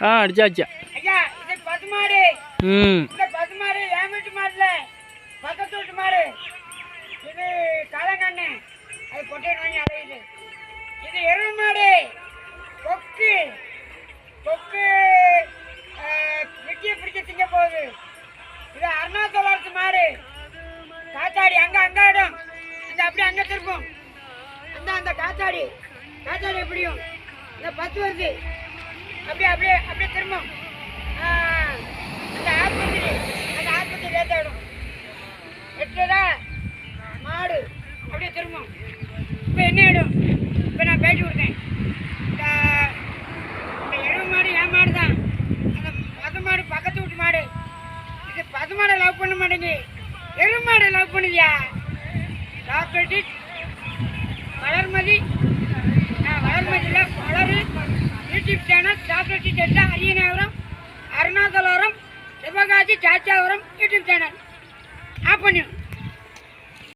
அடிச்சாச்சு. ஐயா இது பசுமாடு. இந்த பசுமாடு என் வீட்டு மாடுல பக்கத்து வீட்டு மாடு. இது காலங்கண்ணு, அது பொட்டை வாங்கி அலையுது. இது எருவு மாடு, கொக்கு கொக்கு வெட்டியை பிடிக்க திங்க போகுது. இது அருணாச்சலத்து மாடு, காத்தாடி அங்க அங்க இடம் அந்த அப்படியே அங்க திருப்பும். அந்த காத்தாடி எப்படியும் இந்த 10 வருது, அப்படியே அப்படியே அப்படியே திரும்பும். அந்த ஆஸ்பத்திரி லேட்டாயிடும். எட்டடா மாடு அப்படியே திரும்பும். இப்போ என்ன ஆகிடும்? இப்போ நான் பேட்டி கொடுத்தேன். இந்த எருவு மாடு என் மாடு தான். அந்த பசு மாடு பக்கத்து வீட்டு மாடு. இது பசு மாடை லவ் பண்ண மாட்டேங்க, எருவு மாடை லவ் பண்ணுதியா. டாக்டர் வளர்மதி வளர்மதியில் வளரு யூடியூப் சேனல் டாக்டர் டெட்டா Ariyanayapuram Arunachalapuram Sivakasi Sachapuram YouTube channel off பண்ணி